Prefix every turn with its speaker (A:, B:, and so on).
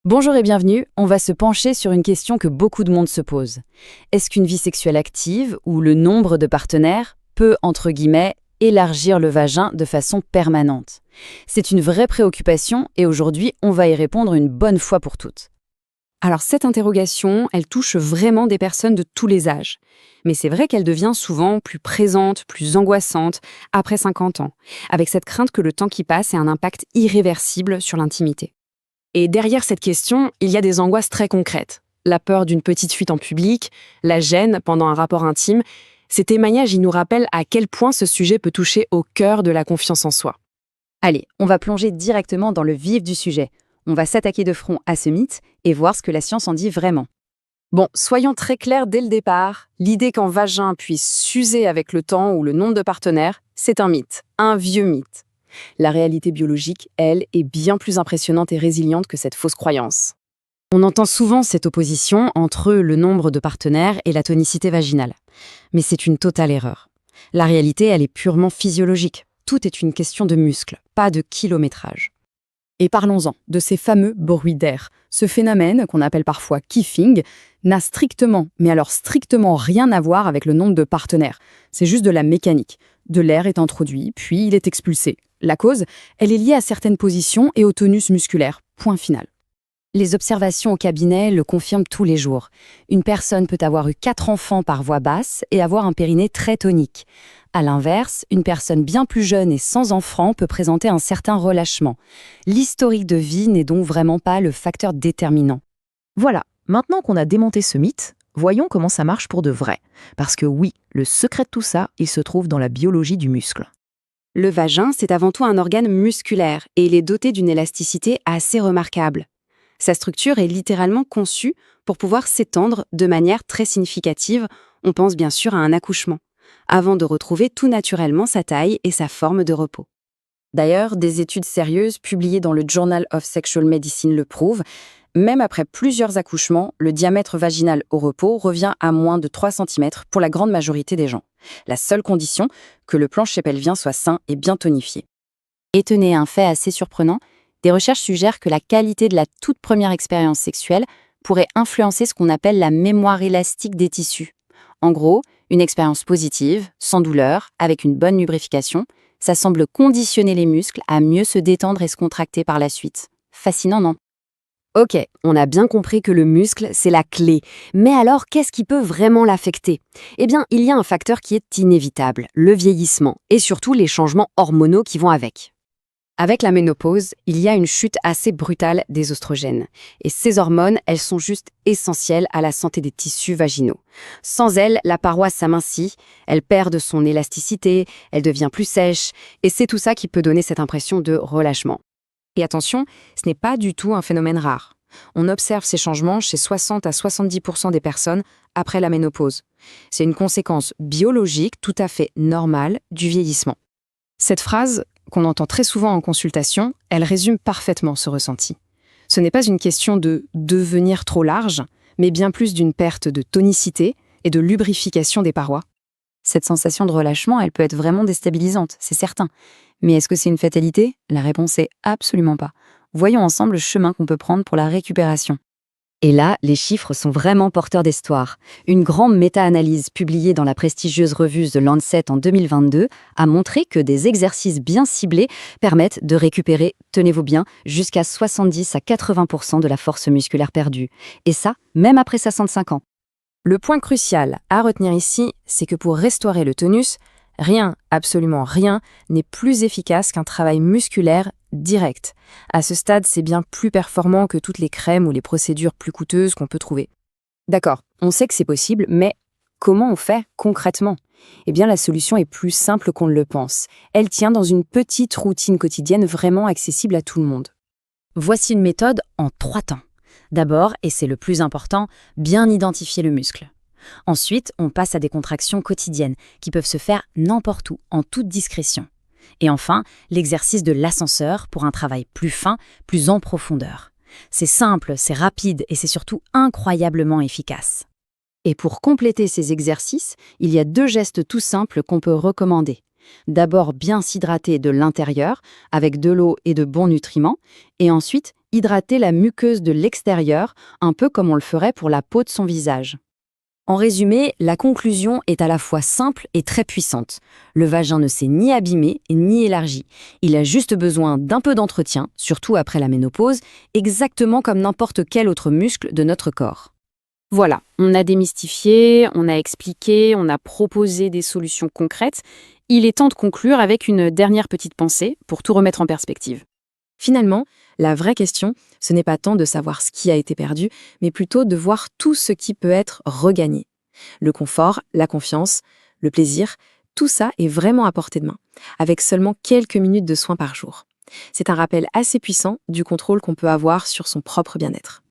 A: Bonjour et bienvenue, on va se pencher sur une question que beaucoup de monde se pose. Est-ce qu'une vie sexuelle active ou le nombre de partenaires peut, entre guillemets, élargir le vagin de façon permanente? C'est une vraie préoccupation et aujourd'hui, on va y répondre une bonne fois pour toutes.
B: Alors cette interrogation, elle touche vraiment des personnes de tous les âges. Mais c'est vrai qu'elle devient souvent plus présente, plus angoissante après 50 ans, avec cette crainte que le temps qui passe ait un impact irréversible sur l'intimité. Et derrière cette question, il y a des angoisses très concrètes. La peur d'une petite fuite en public, la gêne pendant un rapport intime. Ces témoignages, ils nous rappellent à quel point ce sujet peut toucher au cœur de la confiance en soi.
A: Allez, on va plonger directement dans le vif du sujet. On va s'attaquer de front à ce mythe et voir ce que la science en dit vraiment.
B: Bon, soyons très clairs dès le départ, l'idée qu'un vagin puisse s'user avec le temps ou le nombre de partenaires, c'est un mythe, un vieux mythe. La réalité biologique, elle, est bien plus impressionnante et résiliente que cette fausse croyance.
A: On entend souvent cette opposition entre le nombre de partenaires et la tonicité vaginale. Mais c'est une totale erreur. La réalité, elle est purement physiologique. Tout est une question de muscles, pas de kilométrage. Et parlons-en de ces fameux bruits d'air. Ce phénomène, qu'on appelle parfois kiffing, n'a strictement, mais alors strictement rien à voir avec le nombre de partenaires. C'est juste de la mécanique. De l'air est introduit, puis il est expulsé. La cause, elle est liée à certaines positions et au tonus musculaire. Point final. Les observations au cabinet le confirment tous les jours. Une personne peut avoir eu 4 enfants par voie basse et avoir un périnée très tonique. À l'inverse, une personne bien plus jeune et sans enfants peut présenter un certain relâchement. L'historique de vie n'est donc vraiment pas le facteur déterminant.
C: Voilà, maintenant qu'on a démonté ce mythe, voyons comment ça marche pour de vrai. Parce que oui, le secret de tout ça, il se trouve dans la biologie du muscle.
B: Le vagin, c'est avant tout un organe musculaire et il est doté d'une élasticité assez remarquable. Sa structure est littéralement conçue pour pouvoir s'étendre de manière très significative, on pense bien sûr à un accouchement, avant de retrouver tout naturellement sa taille et sa forme de repos.
A: D'ailleurs, des études sérieuses publiées dans le Journal of Sexual Medicine le prouvent, même après plusieurs accouchements, le diamètre vaginal au repos revient à moins de 3 cm pour la grande majorité des gens. La seule condition, que le plancher pelvien soit sain et bien tonifié. Et tenez, un fait assez surprenant, des recherches suggèrent que la qualité de la toute première expérience sexuelle pourrait influencer ce qu'on appelle la mémoire élastique des tissus. En gros, une expérience positive, sans douleur, avec une bonne lubrification, ça semble conditionner les muscles à mieux se détendre et se contracter par la suite. Fascinant, non ?
B: Ok, on a bien compris que le muscle, c'est la clé. Mais alors, qu'est-ce qui peut vraiment l'affecter ? Eh bien, il y a un facteur qui est inévitable, le vieillissement, et surtout les changements hormonaux qui vont avec. Avec la ménopause, il y a une chute assez brutale des oestrogènes. Et ces hormones, elles sont juste essentielles à la santé des tissus vaginaux. Sans elles, la paroi s'amincit, elle perd de son élasticité, elle devient plus sèche, et c'est tout ça qui peut donner cette impression de relâchement. Et attention, ce n'est pas du tout un phénomène rare. On observe ces changements chez 60 à 70% des personnes après la ménopause. C'est une conséquence biologique tout à fait normale du vieillissement. Cette phrase, qu'on entend très souvent en consultation, elle résume parfaitement ce ressenti. Ce n'est pas une question de devenir trop large, mais bien plus d'une perte de tonicité et de lubrification des parois.
A: Cette sensation de relâchement, elle peut être vraiment déstabilisante, c'est certain. Mais est-ce que c'est une fatalité ? La réponse est absolument pas. Voyons ensemble le chemin qu'on peut prendre pour la récupération. Et là, les chiffres sont vraiment porteurs d'espoir. Une grande méta-analyse publiée dans la prestigieuse revue The Lancet en 2022 a montré que des exercices bien ciblés permettent de récupérer, tenez-vous bien, jusqu'à 70 à 80% de la force musculaire perdue. Et ça, même après 65 ans.
B: Le point crucial à retenir ici, c'est que pour restaurer le tonus, rien, absolument rien, n'est plus efficace qu'un travail musculaire direct. À ce stade, c'est bien plus performant que toutes les crèmes ou les procédures plus coûteuses qu'on peut trouver. D'accord, on sait que c'est possible, mais comment on fait concrètement ? Eh bien, la solution est plus simple qu'on ne le pense. Elle tient dans une petite routine quotidienne vraiment accessible à tout le monde.
A: Voici une méthode en 3 temps. D'abord, et c'est le plus important, bien identifier le muscle. Ensuite, on passe à des contractions quotidiennes qui peuvent se faire n'importe où, en toute discrétion. Et enfin, l'exercice de l'ascenseur pour un travail plus fin, plus en profondeur. C'est simple, c'est rapide et c'est surtout incroyablement efficace. Et pour compléter ces exercices, il y a 2 gestes tout simples qu'on peut recommander. D'abord, bien s'hydrater de l'intérieur avec de l'eau et de bons nutriments, et ensuite, hydrater la muqueuse de l'extérieur, un peu comme on le ferait pour la peau de son visage. En résumé, la conclusion est à la fois simple et très puissante. Le vagin ne s'est ni abîmé ni élargi. Il a juste besoin d'un peu d'entretien, surtout après la ménopause, exactement comme n'importe quel autre muscle de notre corps.
B: Voilà, on a démystifié, on a expliqué, on a proposé des solutions concrètes. Il est temps de conclure avec une dernière petite pensée pour tout remettre en perspective.
A: Finalement, la vraie question, ce n'est pas tant de savoir ce qui a été perdu, mais plutôt de voir tout ce qui peut être regagné. Le confort, la confiance, le plaisir, tout ça est vraiment à portée de main, avec seulement quelques minutes de soins par jour. C'est un rappel assez puissant du contrôle qu'on peut avoir sur son propre bien-être.